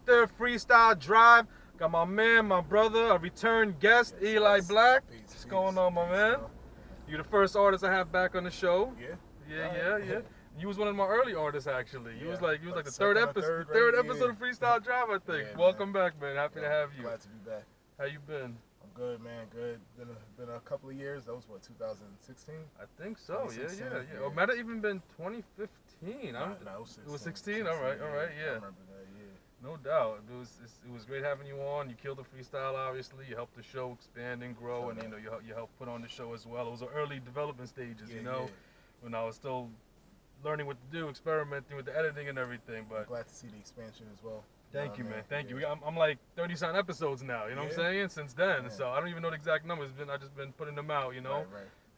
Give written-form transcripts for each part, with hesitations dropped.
Ether, Freestyle Drive. Got my man, my brother, a return guest, Eli Black. What's going on, my man? You're the first artist I have back on the show. Yeah. You was one of my early artists, actually. You was like the third episode of Freestyle Drive, I think. Welcome back, man. Happy to have you. Glad to be back. How you been? I'm good, man. Good. Been a couple of years. That was what, 2016? I think so. Yeah. Or might have even been 2015. No, it was 16. It was 16. All right. Yeah. I remember that. Yeah. No doubt. It was great having you on. You killed the freestyle, obviously. You helped the show expand and grow, and you helped put on the show as well. It was the early development stages, when I was still learning what to do, experimenting with the editing and everything. But I'm glad to see the expansion as well. Thank you, man. Thank you. I'm like 30-something episodes now. You know what I'm saying? Since then, so I don't even know the exact numbers. I've just been putting them out. Right.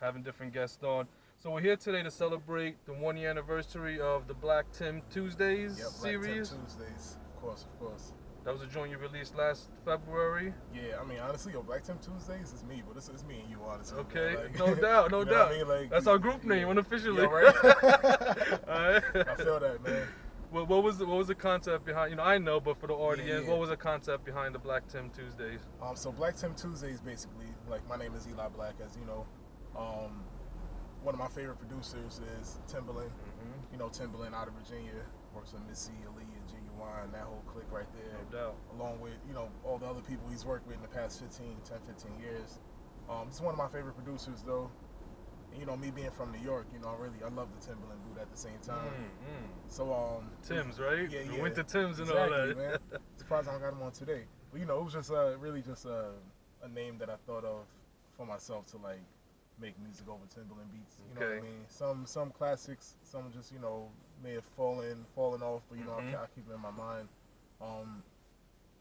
Having different guests on. So we're here today to celebrate the 1-year anniversary of the Black Timb Tuesdays series. Black Timb Tuesdays, of course. That was a joint you released last February. Yeah, I mean, honestly, Black Timb Tuesdays is me, but it's me and you, honestly. Okay, like, no doubt. I mean? Like, that's our group name, unofficially. Yeah, right? I feel that, man. Well, what was the concept behind? I know, but for the audience, what was the concept behind the Black Timb Tuesdays? So Black Timb Tuesdays, basically, like, my name is Eli Black, as you know. One of my favorite producers is Timbaland. Timbaland out of Virginia, works with Missy, Ali, and Genuine, that whole clique right there. No doubt. Along with, all the other people he's worked with in the past 10, 15 years. He's one of my favorite producers, though. And, me being from New York, I love the Timbaland boot at the same time. So, Tim's, right? Yeah. We went to Tim's and exactly, all that. Man. Surprised I don't got him on today. But, it was just really just a name that I thought of for myself to, like, make music over Timbaland beats. You know what I mean? Some classics, some just, may have fallen off, but, I keep it in my mind.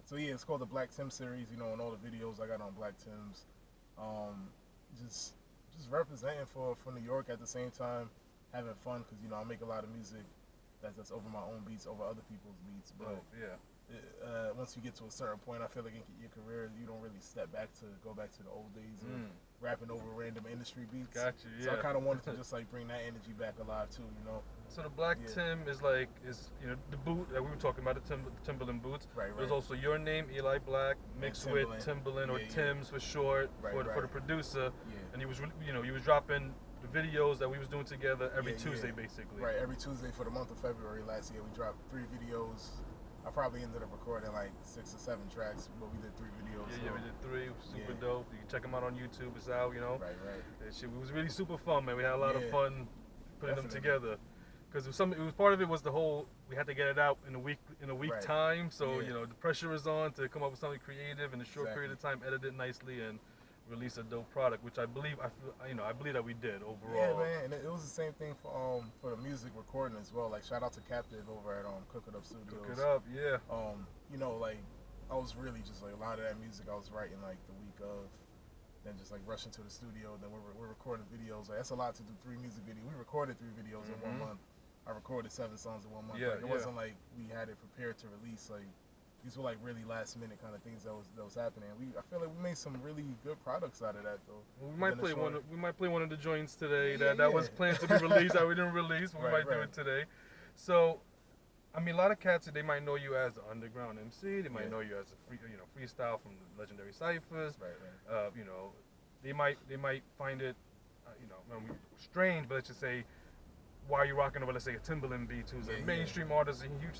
So, yeah, it's called the Black Timb series, and all the videos I got on Black Timbs. Just representing for New York at the same time, having fun, because, I make a lot of music that's over my own beats, over other people's beats. But once you get to a certain point, I feel like in your career, you don't really go back to the old days of rapping over random industry beats. Gotcha, yeah. So I kind of wanted to just like bring that energy back alive too, So the Black Timb is the boot that we were talking about, the Timbaland boots. Right. There's also your name, Eli Black, mixed with Timbaland, or Tim's for short, for the producer. Yeah. And he was dropping the videos that we was doing together every Tuesday, basically. Right, every Tuesday for the month of February last year, we dropped 3 videos. I probably ended up recording like 6 or 7 tracks, but we did 3 videos. Yeah, we did 3. Super dope. You can check them out on YouTube. It's out, Right. It was really super fun, man. We had a lot of fun putting them together. Because part of it was the whole, we had to get it out in a week time. So the pressure is on to come up with something creative in a short period of time, edit it nicely, and release a dope product, which I believe that we did overall. Yeah, man, and it was the same thing for the music recording as well. Like, shout out to Captive over at Cook It Up Studios. Cook It Up, yeah. Like, I was really just like, a lot of that music I was writing like the week of, then just like rushing to the studio. Then we're recording videos. Like, that's a lot to do 3 music videos. We recorded 3 videos in 1 month. I recorded 7 songs in 1 month. It wasn't like we had it prepared to release. Like, these were like really last minute kind of things that was happening. I feel like we made some really good products out of that though. Well, we might play one of the joints today that was planned to be released that we didn't release. We might do it today. So, I mean, a lot of cats, they might know you as the underground MC. They might know you as a freestyle from the legendary ciphers. Right. They might find it strange, but let's just say, why are you rocking over, let's say, a Timbaland beat, who's a mainstream artist and huge,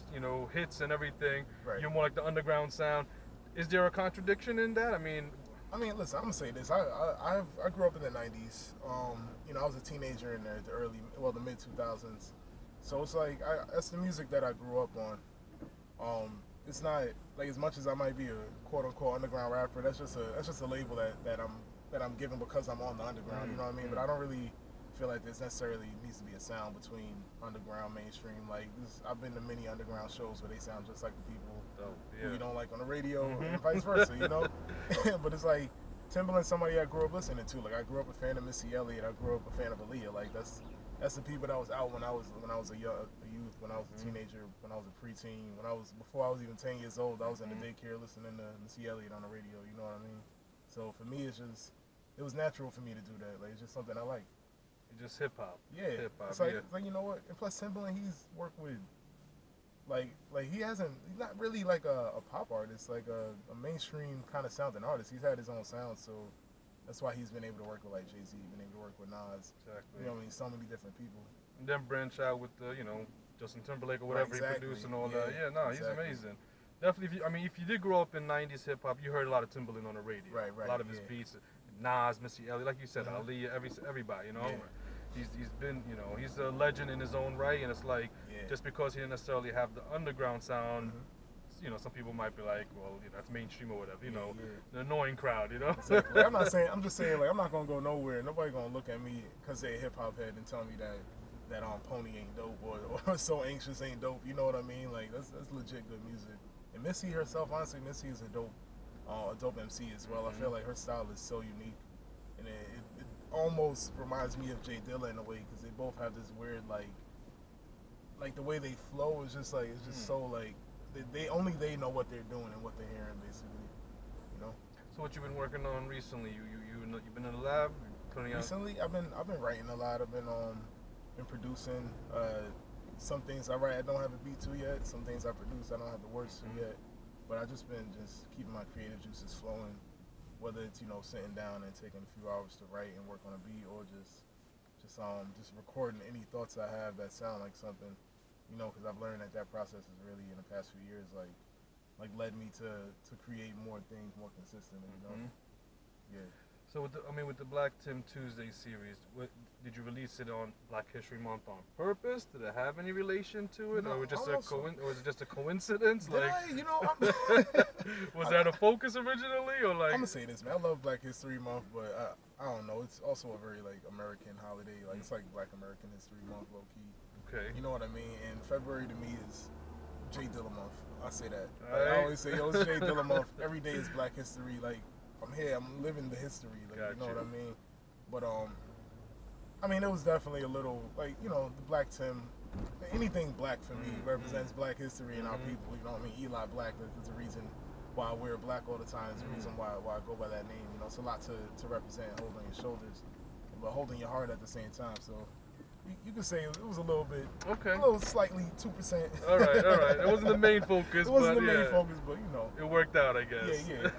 hits and everything. Right. You're more like the underground sound. Is there a contradiction in that? I mean, listen, I'm gonna say this. I grew up in the '90s. I was a teenager in the mid 2000s. So it's like that's the music that I grew up on. It's not like, as much as I might be a quote unquote underground rapper. That's just a label that I'm given because I'm on the underground. You know what I mean? But I don't really feel like there's necessarily needs to be a sound between underground, mainstream. Like, I've been to many underground shows where they sound just like the people who you don't like on the radio, and vice versa, But it's like, Timbaland's somebody I grew up listening to. Like, I grew up a fan of Missy Elliott. I grew up a fan of Aaliyah. Like, that's the people that was out when I was a youth, when I was a teenager, when I was a preteen, before I was even 10 years old. I was in the daycare listening to Missy Elliott on the radio. You know what I mean? So for me, it was natural for me to do that. Like, it's just something I like. Just hip hop. Yeah. Hip hop. It's like, you know what? And plus, Timbaland, he's worked with He's not really like a pop artist, like a mainstream kind of sounding artist. He's had his own sound, so that's why he's been able to work with like Jay-Z, been able to work with Nas. Exactly. You know what I mean? So many different people. And then branch out with the, Justin Timberlake or whatever he produced and all that. Yeah, no, he's amazing. Definitely, if you did grow up in 90s hip hop, you heard a lot of Timbaland on the radio. Right. A lot of his beats, Nas, Missy Elliott, like you said, Ali, everybody, He's been, he's a legend in his own right, and it's like, just because he didn't necessarily have the underground sound, some people might be like, well, that's mainstream or whatever, the annoying crowd, Exactly. I'm just saying, like, I'm not gonna go nowhere. Nobody gonna look at me because they're a hip hop head and tell me that Pony ain't dope or So Anxious ain't dope. You know what I mean? Like, that's legit good music. And Missy herself, honestly, Missy is a dope MC as well. I feel like her style is so unique, and it almost reminds me of Jay Dilla in a way, because they both have this weird like the way they flow is just like, it's just so like they know what they're doing and what they're hearing, basically. So what you've been working on recently? You've been in the lab putting out? Recently, I've been writing a lot. I've been producing. Some things I write I don't have a beat to yet. Some things I produce I don't have the words to yet. But I've just been keeping my creative juices flowing, whether it's sitting down and taking a few hours to write and work on a beat, or just recording any thoughts I have that sound like something, because I've learned that process is really, in the past few years, like led me to create more things more consistently. Yeah. So with the Black Timb Tuesday series, did you release it on Black History Month on purpose? Did it have any relation to it, or was it just a coincidence? Was that a focus originally, or like? I'm gonna say this, man. I love Black History Month, but I don't know. It's also a very American holiday. Like it's like Black American History Month, low key. Okay. You know what I mean? And February to me is Jay Dilla month. I say that. Right. I always say, it's Jay Dilla month. Every day is Black History. Like, I'm here. I'm living the history. Like, you know what I mean? But it was definitely a little the Black Timb. Anything black for me represents Black history and our people. You know what I mean? Eli Black. There's a reason why I wear black all the time. There's a reason why I go by that name. It's a lot to represent, holding your shoulders, but holding your heart at the same time. So. You could say it was a little bit, a little slightly 2%. All right. It wasn't the main focus. It wasn't the main focus, but it worked out, I guess. Yeah.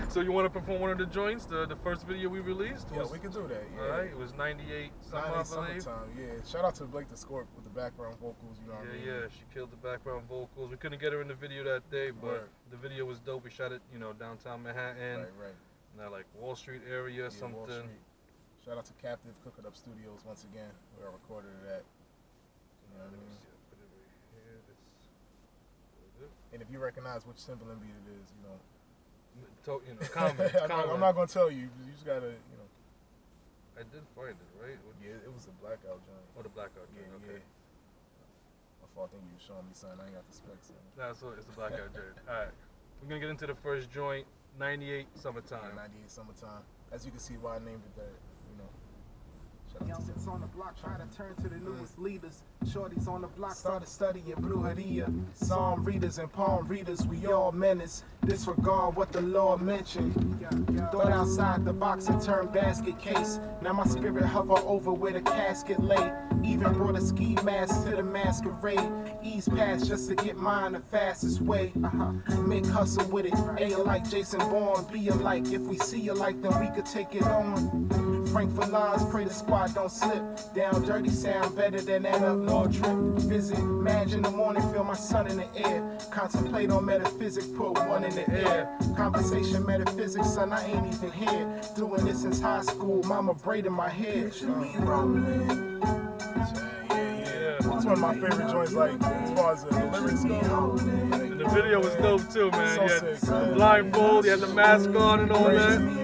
So you want to perform one of the joints, the first video we released? Yeah, we could do that. Yeah. All right. It was 98 summer, I believe. Yeah. Shout out to Blake the Scorp with the background vocals. You know what I mean? Yeah. She killed the background vocals. We couldn't get her in the video that day, but the video was dope. We shot it, downtown Manhattan. Right. In that Wall Street area or something. Wall Street. Shout out to Captive Cook It Up Studios once again, where I recorded it at. You know what I mean? And if you recognize which Timbaland beat it is, comment. I'm not gonna tell you. You just gotta, I did find it, right? Yeah, it was the Blackout joint. Oh, the Blackout joint. Okay. I think you were showing me something. I ain't got the specs in. That's what it's the Blackout joint. All right, we're gonna get into the first joint. 98 Summertime. Yeah, 98 Summertime. As you can see, why I named it that. Youngins on the block try to turn to the newest leaders. Shorties on the block started studying Blue Hadia. Psalm readers and palm readers, we all menace. Disregard what the Lord mentioned. Thought outside the box and turned basket case. Now my spirit hover over where the casket lay. Even brought a ski mask to the masquerade. Ease past just to get mine the fastest way. Make hustle with it. A like Jason Bourne. Be alike. If we see alike, then we could take it on. Frank for lies, pray the squad don't slip. Down dirty sound better than that up north trip. Visit, Madge in the morning, feel my sun in the air. Contemplate on metaphysics, put one in the air. Conversation metaphysics, son, I ain't even here. Doing this since high school, mama braiding my hair. Yeah. It's one of my favorite joints, as far as the lyrics go. And the video was dope too, man. So You had sick, man. blindfold, you had the mask on and all that.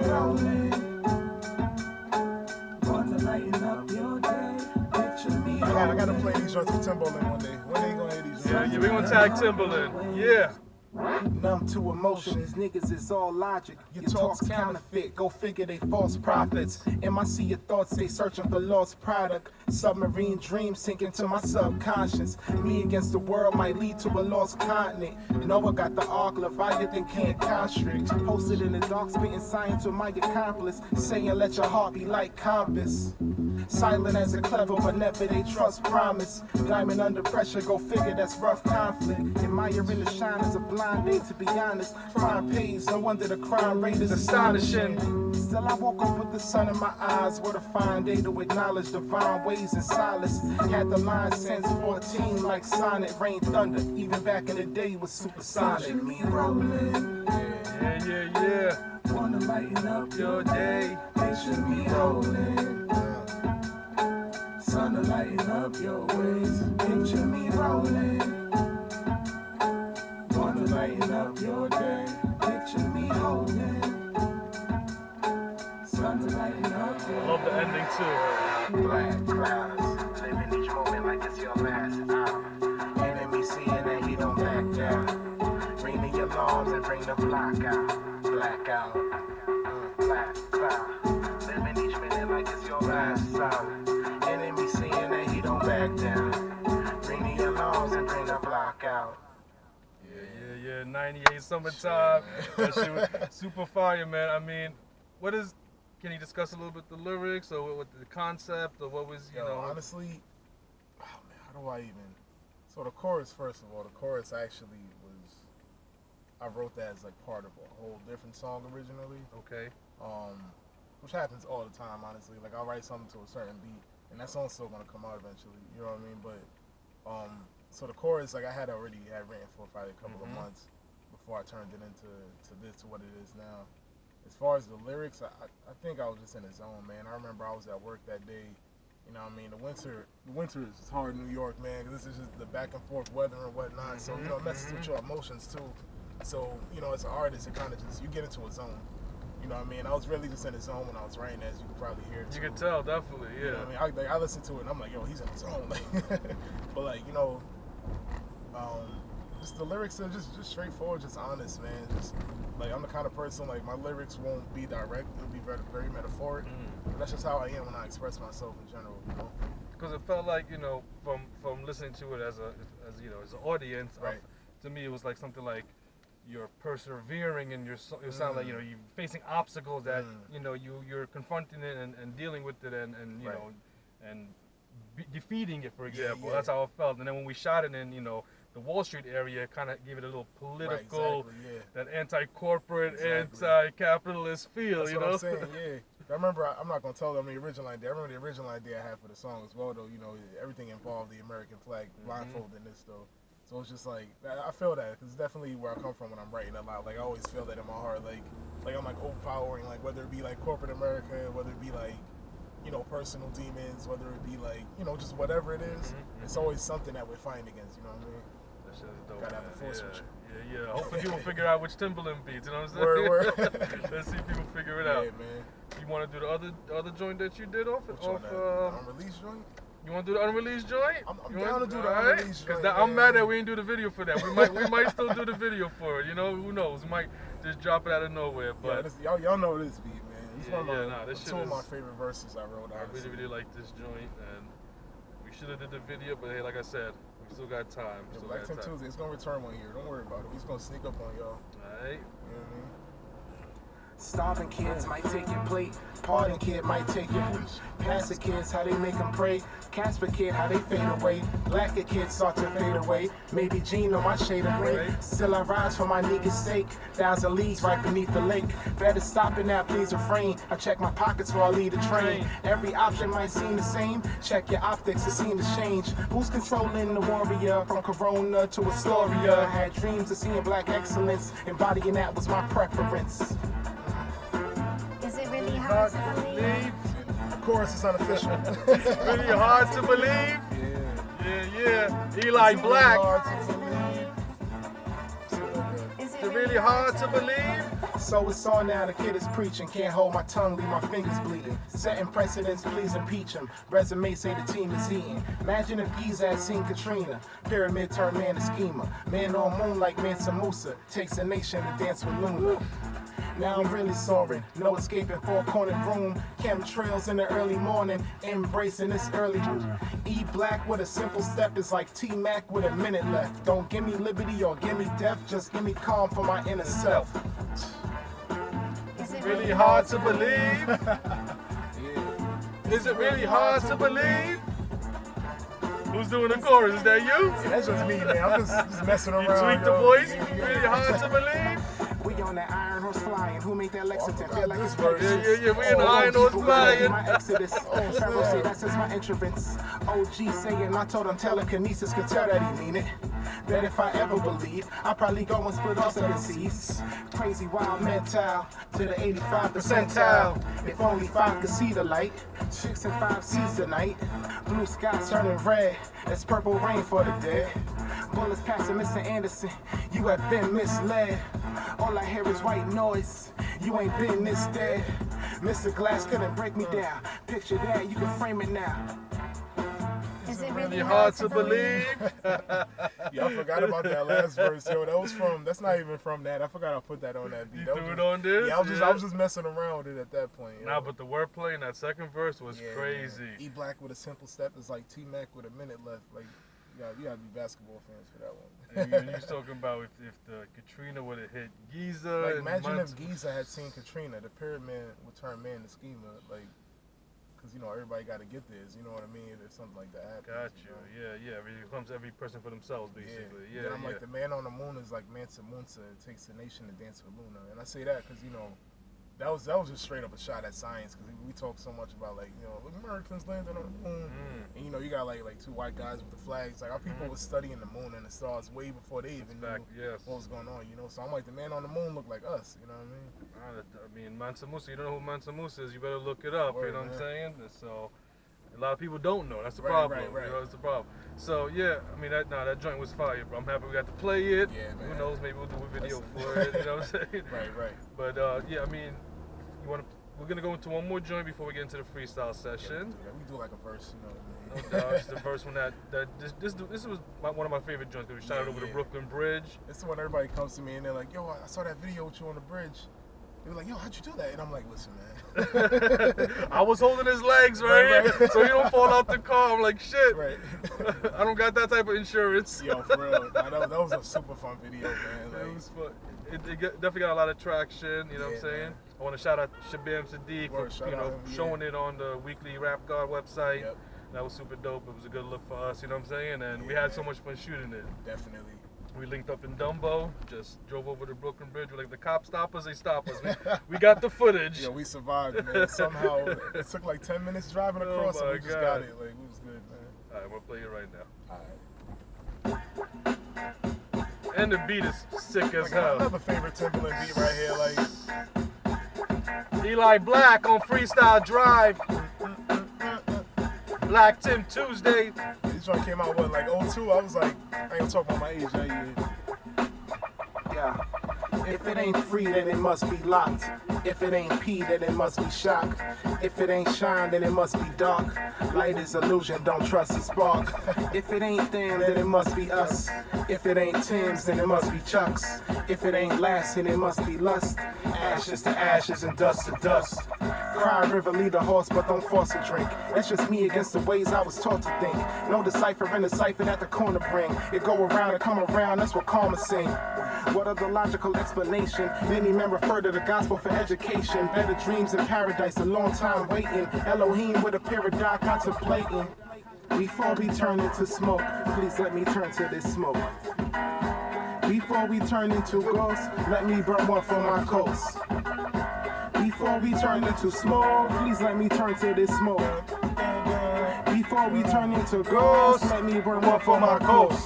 I gotta play these joints with Timbaland one day. When they gonna hear these joints? Yeah, we're gonna tag Timbaland. Yeah. Numb to emotion, these niggas is all logic. Your talk's counterfeit, go figure they false prophets. MIC your thoughts, they searching for lost product. Submarine dreams sink into my subconscious. Me against the world might lead to a lost continent. Noah got the ark, Leviathan can't constrict. Posted in the dark, spitting science with my accomplice. Saying let your heart be like compass. Silent as a clever, but never they trust promise. Diamond under pressure, go figure that's rough conflict. Admiring the shine is a blind date, to be honest. Crime pays, no wonder the crime rate is astonishing. Still I woke up with the sun in my eyes. What a fine day to acknowledge divine ways and solace. Had the line since 14 like Sonic, rain, thunder. Even back in the day was supersonic. Picture me rolling, Yeah. wanna lighten up your day. Picture me rolling, sun to lighten up your ways. Picture me rolling, wanna lighten up your day. Picture me holding, sun to lighten up your I love the ending too. black clouds, living each moment like it's your last hour. Enemy seeing that he don't back down. Ring the alarms and bring the block out. Blackout, black cloud, living each minute like it's your last hour. Enemy seeing that he don't back down. Ring the alarms and bring the block out. Yeah, 98 summertime. That shit was super fire, man. I mean, can you discuss a little bit the lyrics or what the concept or what was, you know? Honestly, oh man, how do I even? So the chorus, first of all, the chorus actually was, I wrote that as like part of a whole different song originally. Okay. Which happens all the time, honestly. Like I'll write something to a certain beat, and that song's still gonna come out eventually. You know what I mean? But so the chorus, like I had already written for probably a couple of months before I turned it into to what it is now. As far as the lyrics, I think I was just in the zone, man. I remember I was at work that day. You know what I mean? The winter is hard in New York, man, because this is just the back and forth weather and whatnot. So, you know, it messes with your emotions, too. So, you know, as an artist, it kind of just, you get into a zone. You know what I mean? I was really just in the zone when I was writing, as you can probably hear, too. You can tell, definitely, yeah. You know what I mean? I listen to it, and I'm like, yo, he's in the zone. But, like, you know, just the lyrics are just straightforward, just honest, man. Just like I'm the kind of person, like my lyrics won't be direct; it'll be very, very metaphoric. But that's just how I am when I express myself in general, you know. Because it felt like, you know, from listening to it as you know, as an audience, Right. To me it was like something like you're persevering and it sounds like, you know, you're facing obstacles that you know you're confronting it and dealing with it and you Right. know and defeating it, for example. yeah. That's how it felt. And then when we shot it in, you know, the Wall Street area, kind of gave it a little political, Right, exactly, that anti-corporate, Exactly. anti-capitalist feel, That's you what know? I'm saying, yeah. I remember, I'm not going to tell them the original idea. I remember the original idea I had for the song as well, though. You know, everything involved the American flag, blindfold in this, though. So it's just like, I feel that, because it's definitely where I come from when I'm writing a lot. Like, I always feel that in my heart. Like I'm like overpowering, like whether it be like corporate America, whether it be like, you know, personal demons, whether it be like, you know, just whatever it is. It's always something that we're fighting against, you know what I mean? That shit is dope, Gotta have man. a force switch. Yeah. Hopefully people figure out which Timbaland beats, you know what I'm saying? Word. Let's see if people figure it Yeah, out. man. You want to do the other joint that you did off? Which one, unreleased joint? You want to do the unreleased joint? I'm down to do the unreleased joint. I'm man. mad that we didn't do the video for that. We might still do the video for it. You know, who knows? We might just drop it out of nowhere. But yeah, y'all know this beat, man. It's one of this two of my favorite verses I wrote. I really like this joint, and we should have did the video, but hey, like I said, we still got time. Yeah, Black Timb Tuesday, it's gonna return one year. Don't worry about it. We're just gonna sneak up on y'all. Alright. You know what I mean? Starving kids might take your plate. Pardon kid might take your Pastor kids, how they make them pray. Casper kid, how they fade away. Blacker kids start to fade away. Maybe Gene on my shade of gray. Still I rise for my nigga's sake. Thousand leagues right beneath the lake. Better stop it now, please refrain. I check my pockets while I lead the train. Every option might seem the same. Check your optics, it seems to change. Who's controlling the warrior? From Corona to Astoria. Had dreams of seeing black excellence. Embodying that was my preference. Is it really hard to believe? Of course, it's unofficial. Really hard to believe. Yeah. Yeah. Eli Black. Hard to believe. Is it Is it really hard to believe? So it's on now, the kid is preaching. Can't hold my tongue, leave my fingers bleeding. Setting precedents, please impeach him. Resume say the team is eating. Imagine if Giza had seen Katrina. Pyramid turned man to schemer. Man on moon like Mansa Musa. Takes a nation to dance with Luna. Now I'm really soaring, no escaping four-cornered room. Chemtrails in the early morning, embracing this early. E Black with a simple step is like T-Mac with a minute left. Don't give me liberty or give me death, just give me calm for my inner self. Is it Really hard to believe? Is it really hard to believe? Who's doing the chorus? Is that you? Yeah, that's just me, man. I'm just messing You around. tweak the yo. voice? Yeah. Really hard to believe? We on that iron horse flying. Who made that Lexington feel like it's verse. Yeah, we in the iron horse flying. My exodus. Pharaoh say that's just my entrance. OG saying I told him telekinesis could tell that he mean it. That if I ever believe, I probably go and split off some disease. Crazy wild mental to the 85 percentile. If only 5 could see the light, 6 and 5 sees the night. Blue skies turning red, it's purple rain for the dead. Bullets passing Mr. Anderson, you have been misled. All I hear is white noise, you ain't been this dead. Mr. Glass couldn't break me down, picture that, you can frame it now. Is it Really hard to believe? Yeah, I forgot about that last verse, yo. That's not even from that. I forgot I put that on that beat. You That threw was it just- on this? Yeah, I was just messing around with it at that point. yo. Nah, but the wordplay in that second verse was Yeah, crazy. man. E Black with a simple step is like T-Mac with a minute left. Like, you gotta be basketball fans for that one. You was talking about if the Katrina would have hit Giza. Like, and imagine Mons- if Giza had seen Katrina, the pyramid would turn man to schema. Like, because, everybody got to get this. You know what I mean? If something like that happens. Got you. Yeah. It becomes every person for themselves, basically. Yeah. Then I'm like, the man on the moon is like Mansa Musa. It takes a nation to dance with Luna. And I say that because, that was just straight up a shot at science. Because we talk so much about, like, Americans landed on the moon. And, you got, like 2 white guys with the flags. Like, our people were studying the moon and the stars way before they even knew what was going on, So I'm like, the man on the moon looked like us, you know what I mean? Mansa Musa, you don't know who Mansa Musa is, you better look it up, Word, you know what I'm man. saying? So, a lot of people don't know, that's the Right, problem, right. that's the problem. So, yeah, I mean, that joint was fire, bro. I'm happy we got to play it. Yeah, man. Who knows, maybe we'll do a video for it, you know what I'm saying? Right. But, yeah, I mean, we're going to go into one more joint before we get into the freestyle session. Yeah, we do like a verse, you know what I mean? No doubt, it's the first one this was one of my favorite joints because we shot it over the Brooklyn Bridge. It's the one everybody comes to me and they're like, yo, I saw that video with you on the bridge. They're like, yo, how'd you do that? And I'm like, listen, man. I was holding his legs, right? Right. So he don't fall out the car. I'm like, shit. Right. I don't got that type of insurance. Yo, for real. Nah, that was a super fun video, man. It Like, was fun. It definitely got a lot of traction, you know what I'm Yeah, saying? man. I want to shout out Shabam Sadiq Word, for shout out him, yeah. showing it on the weekly Rap God website. Yep. That was super dope. It was a good look for us, you know what I'm saying? And we Yeah, had so man. much fun shooting it. definitely. We linked up in Dumbo, just drove over the Brooklyn Bridge. We're like, the cops stop us, they stop us. We got the footage. Yo, we survived, man. Somehow, it took like 10 minutes driving Oh across my and we just God. got it. Like, we was good, man. All right, I'm gonna play it right now. All right. And the beat is sick as Like, hell. another favorite Timbaland beat right here. Like, Eli Black on Freestyle Drive. Black Timb Tuesday. this joint came out, like 02? I was like, I ain't gonna talk about my age that year. Yeah. If it ain't free, then it must be locked. If it ain't P, then it must be shock. If it ain't shine, then it must be dark. Light is illusion, don't trust the spark. If it ain't them, then it must be us. If it ain't Tim's, then it must be Chuck's. If it ain't last, then it must be lust. Ashes to ashes and dust to dust. Cry river, lead a horse, but don't force a drink. It's just me against the ways I was taught to think. No decipher in the cipher that the corner bring. It go around and come around, that's what karma sing. What other logical explanation? Many men refer to the gospel for education. Better dreams in paradise, a long time waiting. Elohim with a paradise contemplating. Before we turn into smoke, please let me turn to this smoke. Before we turn into ghosts, let me burn one for my coast. Before we turn into smoke, please let me turn to this smoke. Before we turn into ghosts, let me burn one for my coast.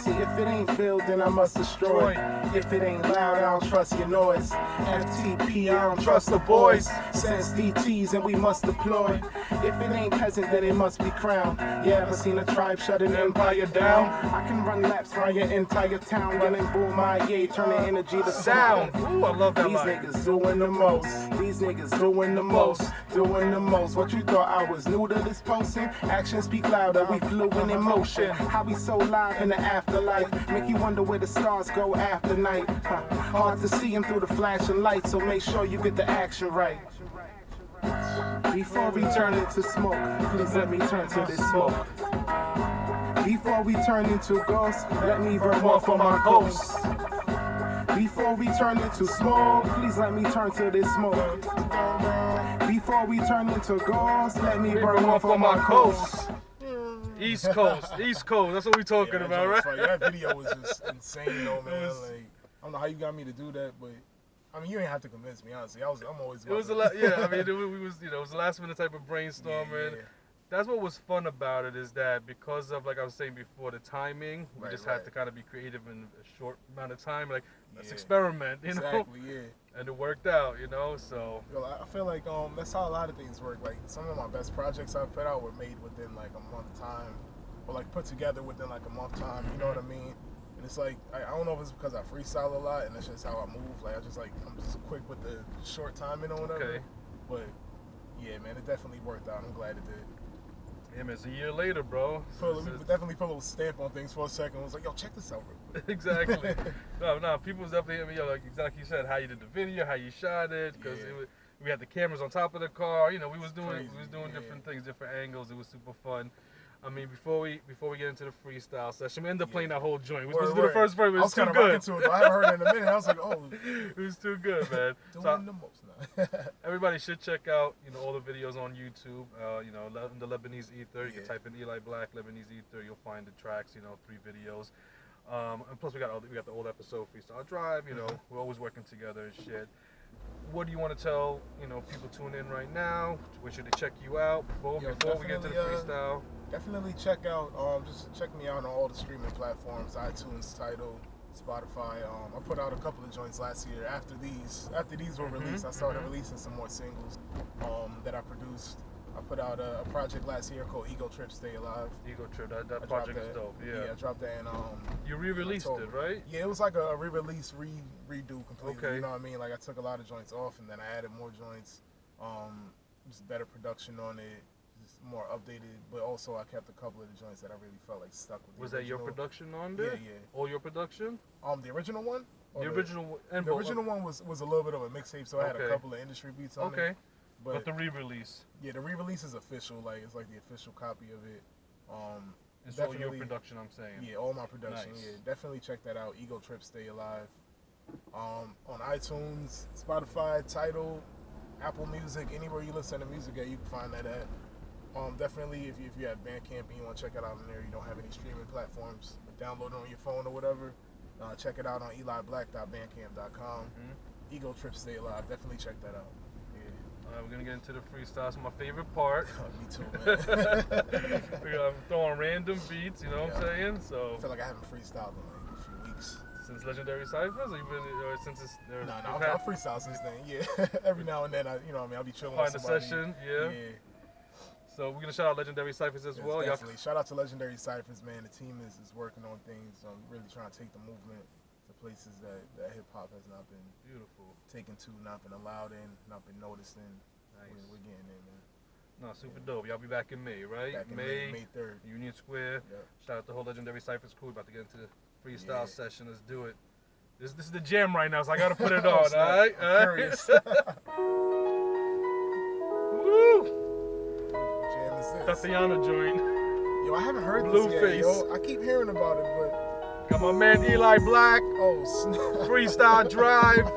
See, if it ain't filled, then I must destroy. If it ain't loud, I don't trust your noise. FTP, I don't trust the boys. Sends DTs and we must deploy. If it ain't peasant, then it must be crown. You ever seen a tribe shut an empire down? I can run laps around your entire town, yelling boom, my yay, turning energy to sound. Ooh, I love that These line. niggas doing the most. These niggas doing the most. Doing the most. What you thought I was new to this posting? Actions speak louder. We flew in emotion. How we so live in the afterlife? Make you wonder where the stars go after night. Hard to see them through the flashing lights, so make sure you get the action right. Before we turn into smoke, please let me turn to this smoke. Before we turn into ghosts, let me burn one for my ghosts. Before we turn into smoke, please let me turn to this smoke. Before we turn into ghosts, let me burn one for my ghosts. East Coast, East Coast. That's what we talking about, right? That video was just insane, though, man. Like, I don't know how you got me to do that, but I mean, you ain't have to convince me, honestly. I'm always. It was a lot, yeah. I mean, we was, it was a last minute type of brainstorming. Yeah. That's what was fun about it, is that because of, like I was saying before, the timing, we just had to kind of be creative in a short amount of time. Like, let's experiment, you know? Exactly, yeah. And it worked out, you know, so. Yo, I feel like that's how a lot of things work. Like, some of my best projects I've put out were made within, like, a month time. Or, like, put together within, like, a month time, you know what I mean? And it's like, I don't know if it's because I freestyle a lot and that's just how I move. Like, I'm just quick with the short timing or whatever. Okay. But, yeah, man, it definitely worked out. I'm glad it did. Yeah, man, it's a year later, bro. We definitely put a little stamp on things for a second. I was like, yo, check this out real quick. Exactly. No, people was definitely, I mean, yo, like exactly you said, how you did the video, how you shot it, because we had the cameras on top of the car. You know, we was doing different things, different angles. It was super fun. I mean, before we get into the freestyle session, we ended up playing that whole joint. We were supposed to do the first verse, but it was too good. I was kind of rocking to it, though. I haven't heard it in a minute. I was like, oh. It was too good, man. Doing the most now. Everybody should check out, you know, all the videos on YouTube. You know, the Lebanese Ether. You can type in Eli Black, Lebanese Ether. You'll find the tracks, you know, 3 videos. And plus we got the old episode Freestyle Drive. You know, we're always working together and shit. What do you want to tell, you know, people tuning in right now? Where should they check you out before we get to the freestyle? Definitely check out, just check me out on all the streaming platforms, iTunes, Tidal, Spotify. I put out a couple of joints last year. After these were released, I started releasing some more singles that I produced. I put out a project last year called EgoTrip, Stay Alive. EgoTrip, that project is dope, yeah. I dropped that in you re-released it, right? Yeah, it was like a re-release, redo completely, you know what I mean? Like, I took a lot of joints off and then I added more joints, just better production on it, just more updated, but also I kept a couple of the joints that I really felt like stuck with. Was that your production on there? Yeah. All your production? The original one? The original one was a little bit of a mixtape, so I had a couple of industry beats on it. But the re-release? Yeah, the re-release is official. Like, it's like the official copy of it. It's all your production, I'm saying. Yeah, all my production. Nice. Yeah, definitely check that out. EgoTrip, Stay Alive. On iTunes, Spotify, Tidal, Apple Music, anywhere you listen to music at, you can find that at. Definitely, if you have Bandcamp and you want to check it out on there, you don't have any streaming platforms, download it on your phone or whatever. Check it out on eliblack.bandcamp.com. EgoTrip, Stay Alive. Definitely check that out. We're going to get into the freestyle. It's my favorite part. Me too, man. I'm throwing random beats, you know what I'm saying? So I feel like I haven't freestyled in like a few weeks. Since Legendary Cyphers? Or since it's... No, I've freestyled since then, yeah. Every now and then, I'll be chilling with somebody. Find a session, yeah. So we're going to shout out Legendary Cyphers as well. Definitely. Shout out to Legendary Cyphers, man. The team is working on things, really trying to take the movement to places that hip-hop has not been taken to, not been allowed in, not been noticed in. Nice. We're getting there, man. No, super dope. Y'all be back in May, right? Back in May 3rd. Union Square. Yep. Shout out to the whole Legendary Cyphers crew. About to get into the freestyle session. Let's do it. This is the jam right now, so I got to put it on, all right? Curious. Woo! Jam is this? Tatiana joint. Yo, I haven't heard Blueface. This yet, yo. I keep hearing about it, but... Got my man Eli Black. Oh, snap. Freestyle Drive.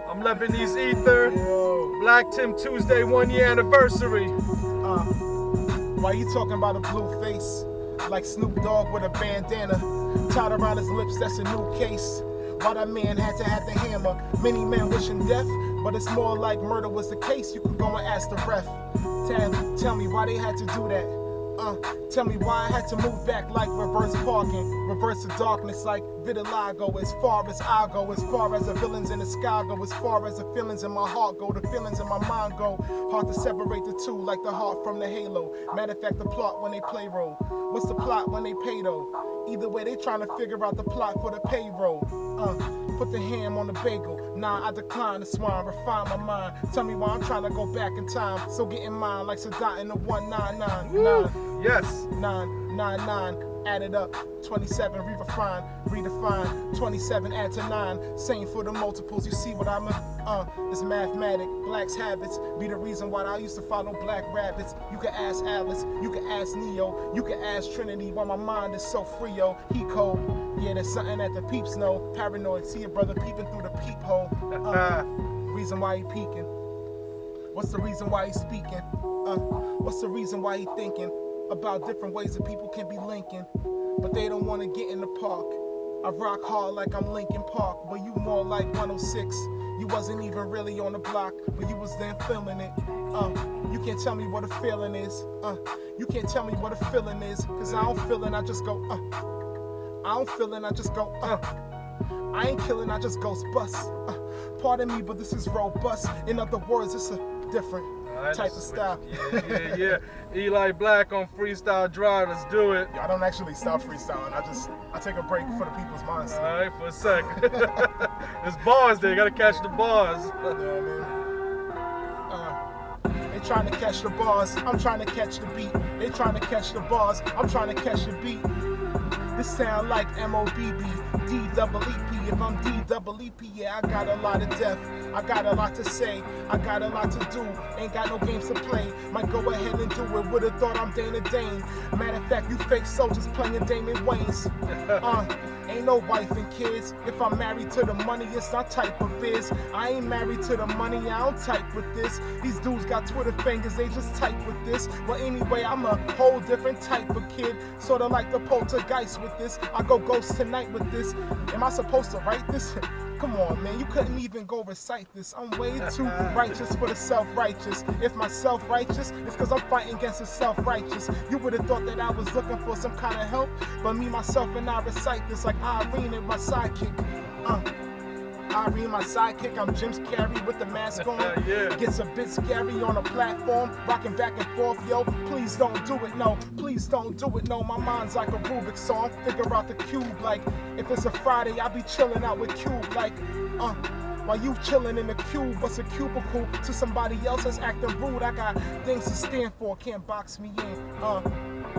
I'm Lebanese Ether. Yo. Black Timb Tuesday 1 year anniversary. Why you talking about a blue face? Like Snoop Dogg with a bandana tied around his lips, that's a new case. Why that man had to have the hammer? Many men wishing death, but it's more like murder was the case. You could go and ask the ref. Tell me why they had to do that. Tell me why I had to move back like reverse parking. Reverse the darkness like vitiligo. As far as I go, as far as the villains in the sky go, as far as the feelings in my heart go, the feelings in my mind go. Hard to separate the two like the heart from the halo. Matter of fact, the plot when they play role. What's the plot when they pay though? Either way, they trying to figure out the plot for the payroll. Put the ham on the bagel. Nah, I decline the swine, refine my mind. Tell me why I'm trying to go back in time. So get in mind like Sadat in the 199. Yes. 999. Add it up. 27, re-refine, redefine. 27 add to 9. Same for the multiples. You see what I'm it's mathematic. Black's habits be the reason why I used to follow black rabbits. You can ask Alice, you can ask Neo, you can ask Trinity why my mind is so free, yo. He cold. Yeah, there's something that the peeps know. Paranoid, see your brother peeping through the peephole. Reason why he peeking. What's the reason why he's speaking? What's the reason why he thinking about different ways that people can be linking, but they don't want to get in the park. I rock hard like I'm Linkin Park, but you more like 106. You wasn't even really on the block, but you was then filming it. You can't tell me what a feeling is. You can't tell me what a feeling is, cause I don't feel it, I just go, I don't feel it, I just go, I ain't killing, I just ghost bust. Pardon me, but this is robust. In other words, it's a different type of style. Yeah. Eli Black on Freestyle Drive. Let's do it. I don't actually stop freestyling. I take a break for the people's minds. All right, for a second. There's bars there. You gotta catch the bars. Yeah, man. They trying to catch the bars. I'm trying to catch the beat. They trying to catch the bars. I'm trying to catch the beat. This sound like M-O-B-B, D-double-E-P. If I'm D-double-E-P, yeah, I got a lot of depth. I got a lot to say. I got a lot to do. Ain't got no games to play. Might go ahead and do it. Would've thought I'm Dana Dane. Matter of fact, you fake soldiers playing Damon Wayans. Ain't no wife and kids. If I'm married to the money, it's not type of biz. I ain't married to the money, I don't type with this. These dudes got Twitter fingers, they just type with this. Well, anyway, I'm a whole different type of kid. Sorta like the poltergeist with this. I go ghost tonight with this. Am I supposed to write this? Come on, man, you couldn't even go recite this. I'm way too righteous for the self-righteous. If my self-righteous, it's cause I'm fighting against the self-righteous. You would've thought that I was looking for some kind of help, but me, myself, and I recite this like Irene and my sidekick. Irene, my sidekick, I'm Jim's Carrey with the mask on. Gets a bit scary on a platform, rocking back and forth, yo. Please don't do it, no. Please don't do it, no. My mind's like a Rubik's song. Figure out the cube, like if it's a Friday, I be chilling out with Cube, like while you chilling in the cube, what's a cubicle to somebody else that's acting rude? I got things to stand for, can't box me in.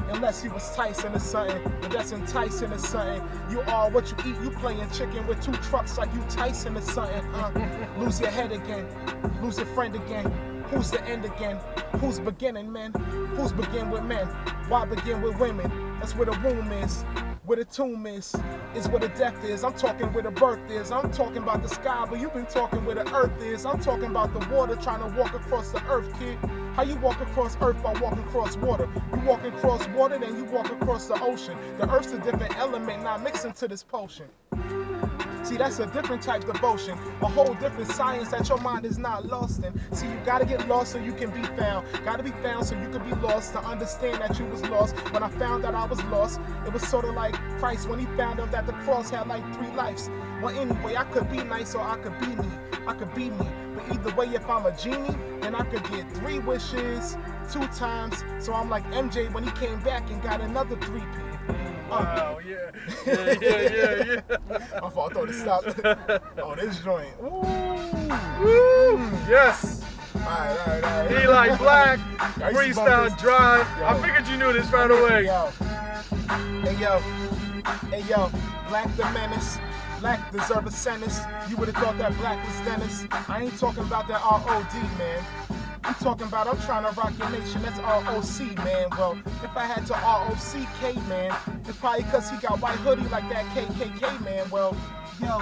Unless you was Tyson or something, but that's enticing or something. You are what you eat, you playing chicken with 2 trucks like you Tyson or something. Lose your head again, lose your friend again. Who's the end again? Who's beginning, men? Who's begin with men? Why begin with women? That's where the womb is. Where the tomb is where the death is. I'm talking where the birth is. I'm talking about the sky, but you've been talking where the earth is. I'm talking about the water, trying to walk across the earth, kid. How you walk across earth by walking across water? You walk across water, then you walk across the ocean. The earth's a different element, not mixing to this potion. See, that's a different type of devotion, a whole different science that your mind is not lost in. See, you gotta get lost so you can be found. Gotta be found so you can be lost to understand that you was lost. When I found that I was lost, it was sort of like Christ when he found out that the cross had like 3 lives. Well, anyway, I could be nice or I could be me. I could be me. But either way, if I'm a genie, then I could get 3 wishes 2 times. So I'm like MJ when he came back and got another 3 people. Wow, yeah. I thought it stopped. Oh, this joint. Ooh. Woo! Yes. All right. Eli Black, Freestyle Drive. I figured you knew this right away. Hey yo, Black the Menace. Black deserve a sentence. You would've thought that Black was Dennis. I ain't talking about that R.O.D., man. I'm talking about I'm trying to rock your nation, that's R.O.C., man. Well, if I had to R.O.C.K., man, it's probably because he got white hoodie like that KKK, man. Well, yo,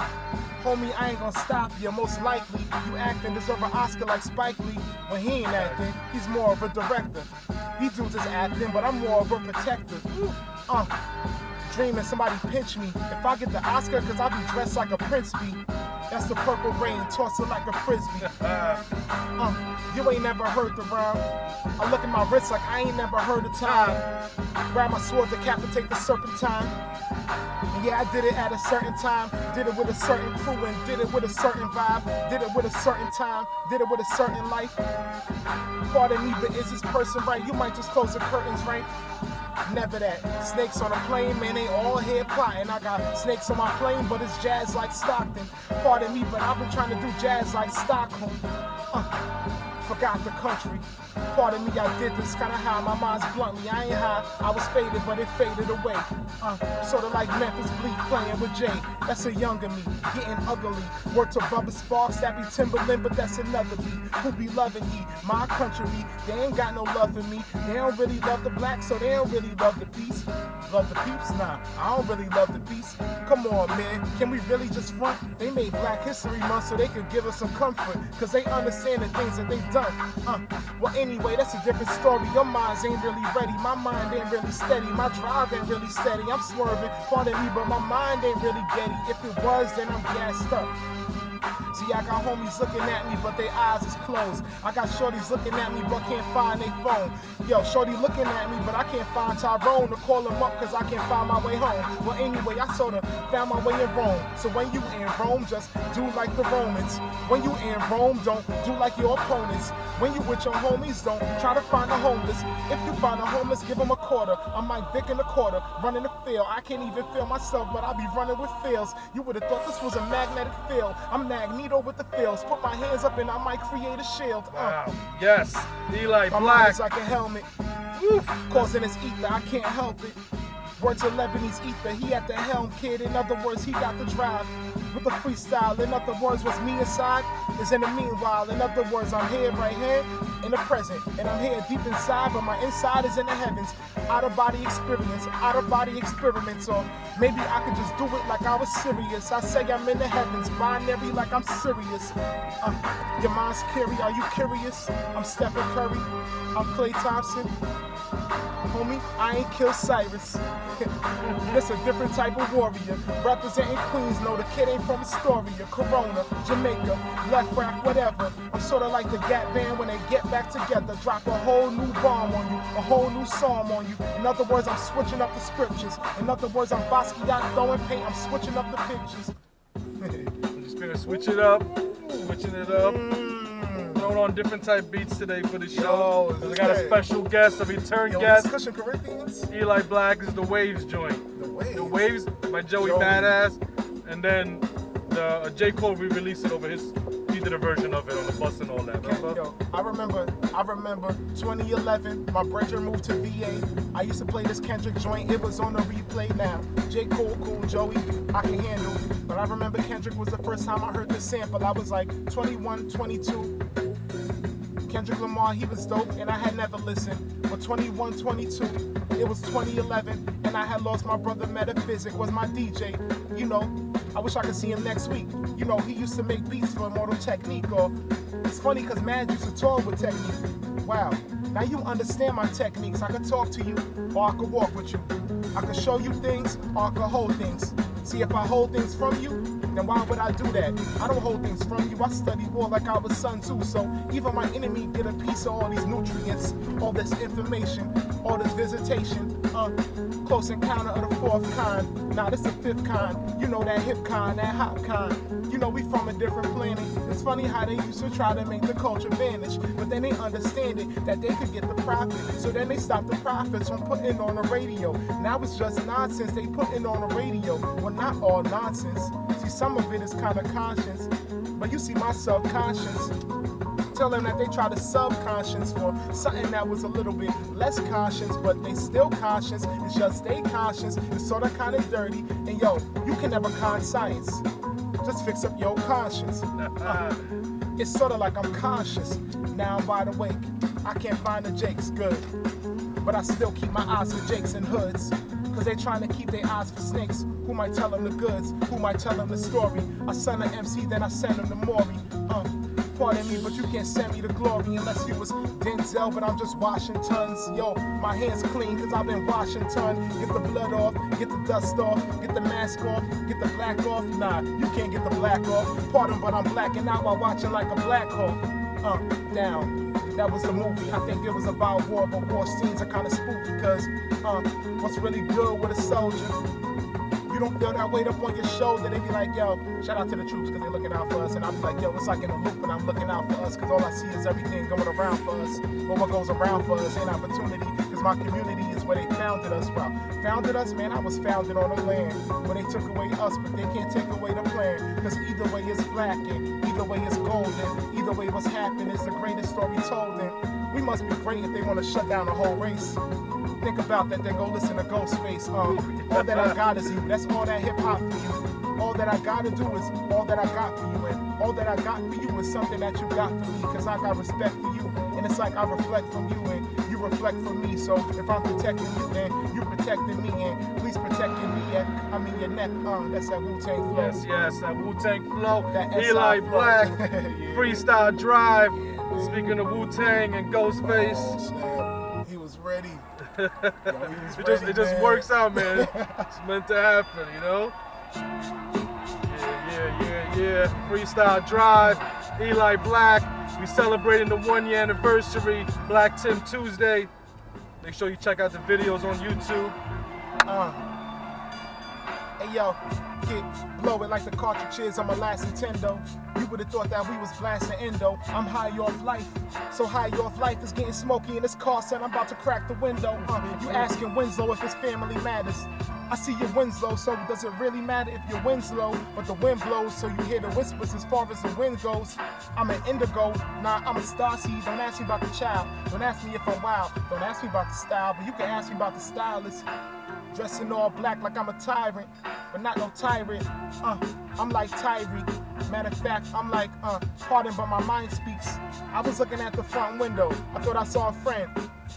homie, I ain't gonna stop you. Most likely, you acting deserve an Oscar like Spike Lee. When he ain't acting, he's more of a director. These dudes is acting, but I'm more of a protector. Dreaming somebody pinch me. If I get the Oscar, cause I be dressed like a prince be. That's the purple rain, toss it like a frisbee. You ain't never heard the rhyme. I look at my wrist like I ain't never heard of time. Grab my sword, decapitate the serpentine. And yeah, I did it at a certain time. Did it with a certain crew and did it with a certain vibe. Did it with a certain time. Did it with a certain life. Pardon me, but is this person right? You might just close the curtains, right? Never that. Snakes on a plane, man, they all here plotting. I got snakes on my plane, but it's jazz like Stockton. Pardon me, but I've been trying to do jazz like Stockholm. Forgot the country. Pardon me, I did this kinda high. My mind's bluntly, I ain't high. I was faded, but it faded away. Sorta like Memphis Bleak playing with Jay. That's a younger me, getting ugly. Word to Bubba Sparks, that be Timbaland, but that's another beat. Who be loving ye? My country, they ain't got no love for me. They don't really love the black, so they don't really love the peace. Love the peeps? Nah, I don't really love the peace. Come on, man, can we really just front? They made Black History Month so they could give us some comfort, cause they understand the things that they done. Well, anyway, that's a different story. Your minds ain't really ready. My mind ain't really steady. My drive ain't really steady. I'm swerving, pardon me, but my mind ain't really getty. If it was, then I'm gassed up. See, I got homies looking at me, but their eyes is closed. I got shorties looking at me, but can't find their phone. Yo, shorty looking at me, but I can't find Tyrone to call him up, cause I can't find my way home. Well, anyway, I sorta found my way in Rome. So when you in Rome, just do like the Romans. When you in Rome, don't do like your opponents. When you with your homies, don't try to find the homeless. If you find a homeless, give them a quarter. I'm Mike Vick in the quarter, running the field. I can't even feel myself, but I be running with feels. You would've thought this was a magnetic field. I'm Magneto with the fields. Put my hands up and I might create a shield. Wow. Yes, Eli My Black. mind is like a helmet. Causing this ether, I can't help it. Word to Lebanese Ether, he at the helm, kid. In other words, he got the drive. With the freestyle, in other words, what's me inside is in the meanwhile. In other words, I'm here right here in the present. And I'm here deep inside, but my inside is in the heavens. Out of body experience, out of body experiments. Or maybe I could just do it like I was serious. I say I'm in the heavens, binary like I'm serious. Your mind's scary, are you curious? I'm Stephen Curry, I'm Klay Thompson. Homie, I ain't kill Cyrus. This a different type of warrior. Representing Queens, no, the kid ain't from Astoria, Corona, Jamaica, Left Rack, whatever. I'm sorta like the Gap Band when they get back together. Drop a whole new bomb on you, a whole new psalm on you. In other words, I'm switching up the scriptures. In other words, I'm Basquiat throwing paint, I'm switching up the pictures. I'm just gonna switch it up, switching it up. Throwing on different type beats today for the show. Yo, I got a special guest, a return guest. Discussion Corinthians? Eli Black is the Waves joint. The Waves? The Waves by Joey Badass. And then the J. Cole re-released it over his, he did a version of it on the bus and all that. Remember? Yo, I remember 2011, my brother moved to VA. I used to play this Kendrick joint, it was on the replay now. J. Cole, cool, Joey, I can handle. But I remember Kendrick was the first time I heard this sample. I was like 21, 22. Kendrick Lamar, he was dope, and I had never listened. But 21, 22, it was 2011, and I had lost my brother Metaphysic, was my DJ. You know, I wish I could see him next week. You know, he used to make beats for Immortal Technique, or it's funny because Mad used to tour with Technique. Wow, now you understand my techniques. I could talk to you, or I could walk with you. I could show you things, or I could hold things. See, if I hold things from you, then why would I do that? I don't hold things from you. I study war like I was Sun Tzu. So even my enemy get a piece of all these nutrients, all this information, all this visitation. Close encounter of the fourth kind. Nah, this the fifth kind. You know that hip kind, that hop kind. You know we from a different planet. It's funny how they used to try to make the culture vanish, but then they understand it, that they could get the profit. So then they stop the profits from putting on the radio. Now it's just nonsense they putting on the radio. Well, not all nonsense. See, some of it is kind of conscience, but you see my subconscious. Tell them that they try to subconscious for something that was a little bit less conscious, but they still conscious. It's just they conscious. It's sort of kind of dirty. And yo, you can never con science. Just fix up your conscience. It's sort of like I'm conscious. Now I'm wide awake. I can't find the Jakes, good. But I still keep my eyes for Jakes and hoods. Cause they trying to keep their eyes for snakes. Who might tell them the goods? Who might tell them the story? I send an MC, then I send them to Maury. Pardon me, but you can't send me the glory unless you was Denzel, but I'm just washing tons. Yo, my hands clean cause I've been washing ton. Get the blood off, get the dust off, get the mask off, get the black off. Nah, you can't get the black off. Pardon, but I'm blacking out while watching like a black hole. Down. That was the movie. I think it was about war, but war scenes are kind of spooky because what's really good with a soldier? You don't feel that weight up on your shoulder. They be like, yo, shout out to the troops because they're looking out for us. And I'll be like, yo, it's like in a loop when I'm looking out for us because all I see is everything going around for us. But what goes around for us ain't opportunity because my community is where they founded us from. Founded us, man, I was founded on the land where they took away us, but they can't take away the plan because either way is black and either way is golden. Either way what's happened is the greatest story told. And we must be great if they want to shut down the whole race. Think about that, then go listen to Ghostface. All that I got is you. That's all that hip hop for you. All that I gotta do is all that I got for you. And all that I got for you is something that you got for me. Cause I got respect for you. And it's like I reflect from you and you reflect from me. So if I'm protecting you, then you protecting me. And please protect your knee. I mean your neck. That's that Wu-Tang flow. Yes, yes, that Wu-Tang flow. That Eli SI Black, flow. Yeah. Freestyle Drive. Speaking of Wu-Tang and Ghostface. Oh, snap. He was ready. Yo, he was It just man. works out, man. It's meant to happen, you know? Yeah. Freestyle Drive, Eli Black. We celebrating the 1 year anniversary, Black Timb Tuesday. Make sure you check out the videos on YouTube. Hey yo, blow it like the cartridges on my last Nintendo. You would have thought that we was blasting endo. I'm high off life, so high off life is getting smoky in this car, son. I'm about to crack the window. You asking Winslow if his family matters. I see your Winslow, so does it really matter if your wind's low? But the wind blows, so you hear the whispers as far as the wind goes. I'm an indigo, nah, I'm a starseed. Don't ask me about the child, don't ask me if I'm wild. Don't ask me about the style, but you can ask me about the stylist. Dressing all black like I'm a tyrant, but not no tyrant. I'm like Tyree. Matter of fact, I'm like, pardon, but my mind speaks. I was looking at the front window. I thought I saw a friend.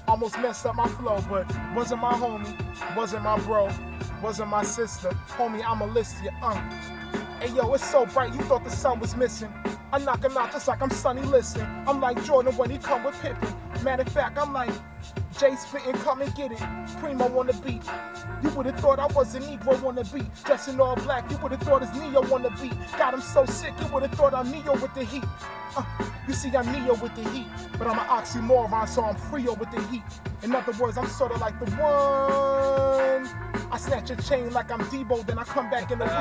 Almost messed up my flow, but wasn't my homie, wasn't my bro, wasn't my sister. Homie, I'ma list you. Hey yo, it's so bright, you thought the sun was missing. I knock him out just like I'm Sonny Liston. I'm like Jordan when he come with Pippen. Matter of fact, I'm like Jay spittin', come and get it. Primo on the beat. You would've thought I was a Negro on the beat. Dressing all black, you would've thought it's Neo on the beat. Got him so sick, you would've thought I'm Neo with the heat. You see, I'm Neo with the heat, but I'm an oxymoron, so I'm Frio with the heat. In other words, I'm sorta like the one. I snatch a chain like I'm Debo, then I come back in a week.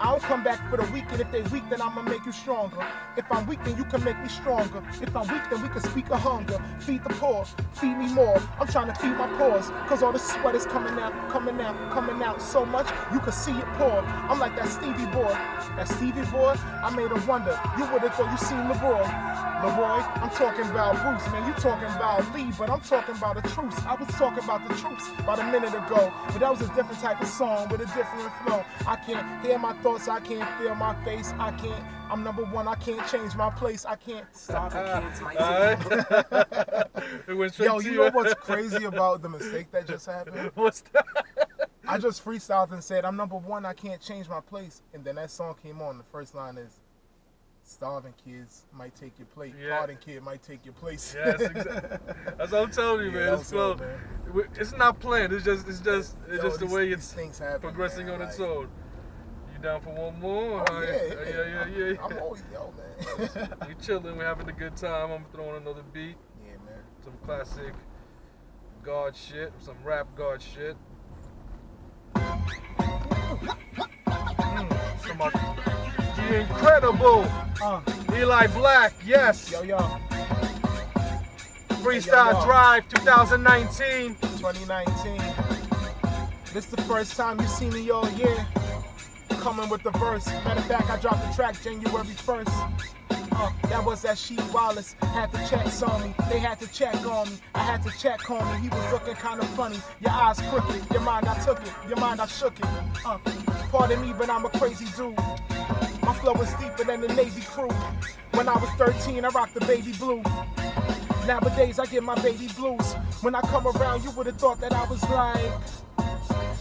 I don't come back for the weak, and if they weak, then I'ma make you stronger. If I'm weak, then you can make me stronger. If I'm weak, then we can speak of hunger. Feed the poor, feed me more. I'm trying to feed my pores, cause all the sweat is coming out so much, you can see it pour. I'm like that Stevie boy. That Stevie boy, I made a wonder. You would've thought you seen Leroy. I'm talking about Bruce, man. You talking about Lee, but I'm talking about the truth. I was talking about the troops about a minute ago, but that was a different type of song with a different flow. I can't hear my thoughts, I can't feel my face, I'm number one, I can't change my place, I can't stop the kids, my It went straight Yo, to you know what's crazy about the mistake that just happened? What's that? I just freestyled and said, I'm number one, I can't change my place. And then that song came on. The first line is, starving kids might take your plate. Yeah. Pardon kid might take your place. Yes, exactly. That's what I'm telling you, man. It's slow. It's not planned. It's just the way it's progressing on its own. You down for one more? Oh, yeah. I'm always, man. We chilling. We having a good time. I'm throwing another beat. Yeah, man. Some classic God shit. Some rap God shit. Some of the incredible Eli Black. Yes. Yo. Freestyle Drive 2019. 2019. This the first time you see me all year. Coming with the verse. Matter of fact, I dropped the track January 1st. That was that Sheet Wallace. Had to check on me. They had to check on me. I had to check on me. He was looking kind of funny. Your eyes crooked. Your mind I took it. Your mind I shook it. Pardon me, but I'm a crazy dude. My flow is deeper than the Navy crew. When I was 13, I rocked the baby blue. Nowadays, I get my baby blues. When I come around, you would have thought that I was like,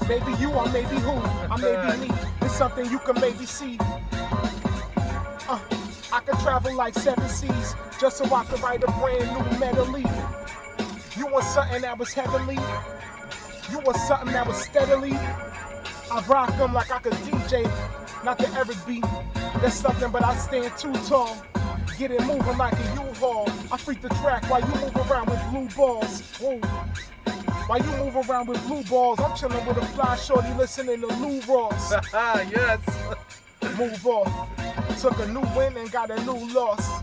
maybe you or maybe who? I may be me. It's something you can maybe see. I could travel like 7 seas just so I could write a brand new medley. You want something that was heavenly? You want something that was steadily? I rock them like I could DJ, not the Eric B. That's something, but I stand too tall. Get it moving like a U-Haul. I freak the track while you move around with blue balls. Whoa. While you move around with blue balls, I'm chilling with a fly shorty listening to Lou Ross. Yes. Move off. Took a new win and got a new loss.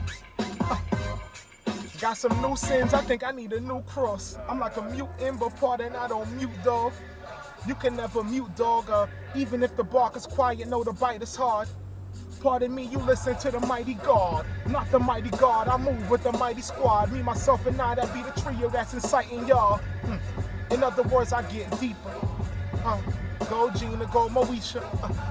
Got some new sins, I think I need a new cross. I'm like a mutant, but pardon, I don't mute, dog. You can never mute, dog. Even if the bark is quiet, know the bite is hard. Pardon me, you listen to the mighty God, not the mighty God. I move with the mighty squad. Me, myself, and I, that be the trio that's inciting y'all. In other words, I get deeper. Go Gina, go Moesha.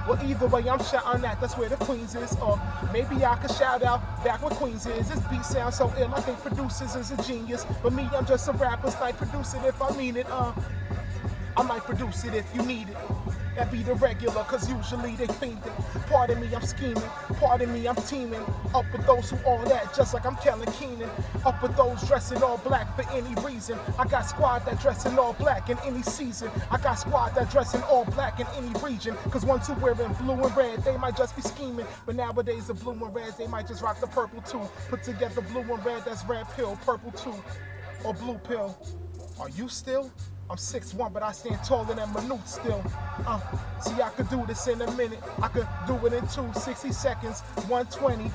Well, either way, I'm shouting at. That's where the Queens is. Or maybe I could shout out back where Queens is. This beat sounds so ill, I think producers is a genius. But me, I'm just a rapper, so I produce it if I mean it. I might produce it if you need it. That be the regular, cause usually they fiend it. Pardon me, I'm scheming. Pardon me, I'm teaming. Up with those who all that, just like I'm Kellen Keenan. Up with those dressing all black for any reason. I got squad that dressing all black in any season. I got squad that dressing all black in any region. Cause ones who wearing blue and red, they might just be scheming. But nowadays the blue and reds, they might just rock the purple too. Put together blue and red, that's red pill, purple too. Or blue pill. Are you still? I'm 6'1", but I stand taller than Manute still. See, I could do this in a minute. I could do it in 60 seconds. 120,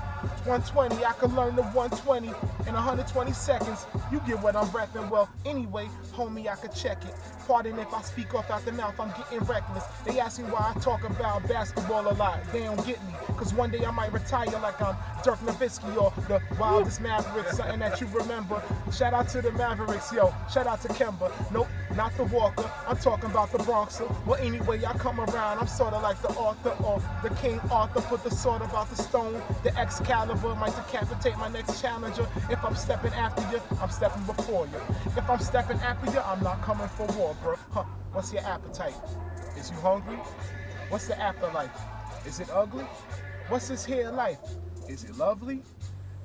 I could learn the 120 in 120 seconds. You get what I'm rapping. Well, anyway, homie, I could check it. Pardon if I speak off out the mouth, I'm getting reckless. They ask me why I talk about basketball a lot. They don't get me, cause one day I might retire like I'm Dirk Nowitzki or the wildest Maverick, something that you remember. Shout out to the Mavericks, yo. Shout out to Kemba. Nope, not the Walker. I'm talking about the Bronxer. Well, anyway, I come around. I'm sort of like the Arthur or the King Arthur. Put the sword about the stone. The Excalibur might decapitate my next challenger. If I'm stepping after you, I'm stepping before you. If I'm stepping after you, I'm not coming for war, bro. What's your appetite? Is you hungry? What's the afterlife? Is it ugly? What's this here life? Is it lovely?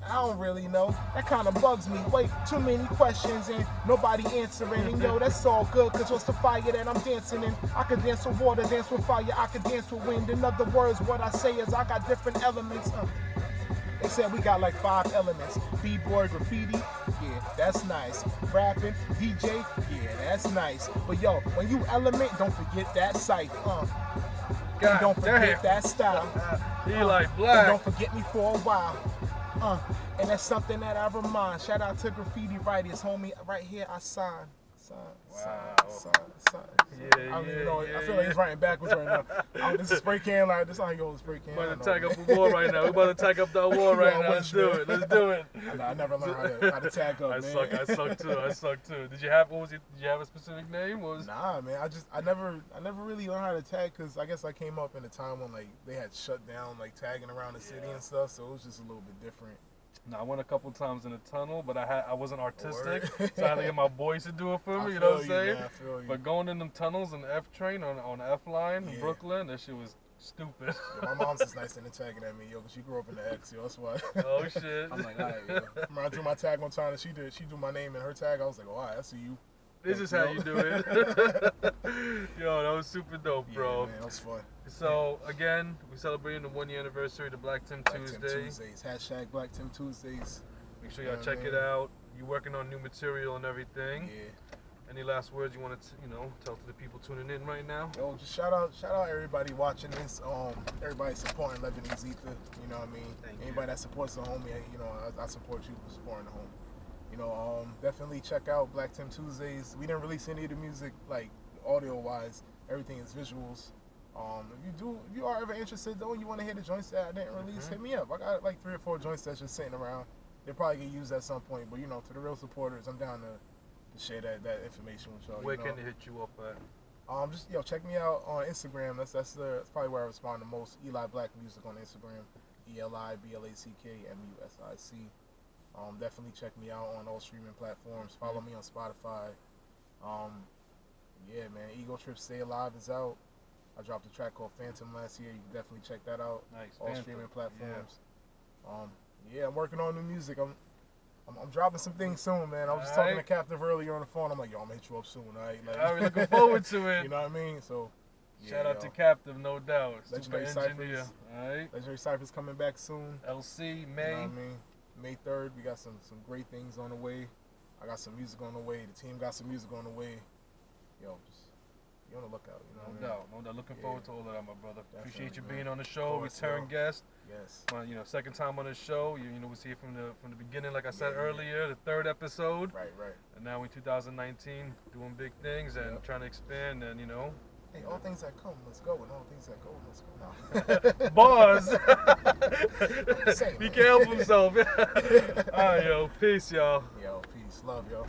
I don't really know. That kind of bugs me. Wait, too many questions and nobody answering. And yo, that's all good, cause what's the fire that I'm dancing in? I could dance with water, dance with fire, I could dance with wind. In other words, what I say is I got different elements. They said we got like 5 elements. B-boy, graffiti, yeah, that's nice. Rapping, DJ, yeah, that's nice. But yo, when you element, don't forget that sight. And don't forget that style. Eli Black. Don't forget me for a while. And that's something that I remind. Shout out to graffiti writers, homie. Right here, I sign. Sign. I feel like he's writing backwards right now. This is spray can, like this is how you hold a spray can. We're about to tag up the war right now. We're about to tag up the war right now. Let's do it. I never learned how to tag up, I man. suck too. Did you have Did you have a specific name? Nah, man. I never really learned how to tag because I guess I came up in a time when like they had shut down like tagging around the city and stuff, so it was just a little bit different. No, I went a couple times in the tunnel, but I wasn't artistic, so I had to get my boys to do it for me. You know what I'm saying? Man, I feel you. But going in them tunnels in the F train on F line in Brooklyn, that shit was stupid. Yeah, my mom's just nice and tagging at me, yo, because she grew up in the X, yo. That's why. Oh shit. I'm like, all right, yo. Remember I drew my tag one time and she drew my name in her tag. I was like, all right, I see you. This is how you do it. Yo, that was super dope, bro. Yeah, man, that was fun. So, again, we're celebrating the 1-year anniversary of the Black Timb Tuesdays. Hashtag Black Timb Tuesdays. Make sure y'all check it out. You're working on new material and everything. Yeah. Any last words you want to, tell to the people tuning in right now? Yo, just shout out everybody watching this. Everybody supporting Lebanese Ether. You know what I mean? Anybody that supports the homie, I support you for supporting the homie. Definitely check out Black Timb Tuesdays. We didn't release any of the music like audio-wise. Everything is visuals. If you are ever interested though, you want to hear the joints that I didn't release, hit me up. I got like 3 or 4 joints that's just sitting around. They'll probably get used at some point, but to the real supporters, I'm down to share that information with y'all. Where can they hit you up at? Just check me out on Instagram. That's probably where I respond the most. Eli Black Music on Instagram. ELIBLACKMUSIC. Definitely check me out on all streaming platforms. Follow me on Spotify. Yeah, man. EgoTrip Stay Alive is out. I dropped a track called Phantom last year. You can definitely check that out. Nice. All streaming platforms. Yeah, I'm working on new music. I'm dropping some things soon, man. I was just talking to Captive earlier on the phone. I'm like, yo, I'm gonna hit you up soon, all right? Like, I'm looking forward to it. You know what I mean? So, yeah, shout out to Captive, no doubt. Legendary Super engineer. All right. Legendary Cyphers coming back soon. LC, May. You know what I mean? May 3rd, we got some great things on the way. I got some music on the way. The team got some music on the way. Yo, just be on the lookout. You know what I mean? No doubt. Looking forward to all of that, my brother. Definitely, Appreciate you man. being on the show, Course, return guest. Yes. Second time on the show. You know, we see it from the beginning, like I said earlier, the 3rd episode. Right. And now in 2019, doing big things and trying to expand and, you know. Hey, all things that come, let's go. And all things that go, let's go. No. Bars. Same, He man. can't help himself. All right, yo. Peace, y'all. Yo, peace. Love, yo.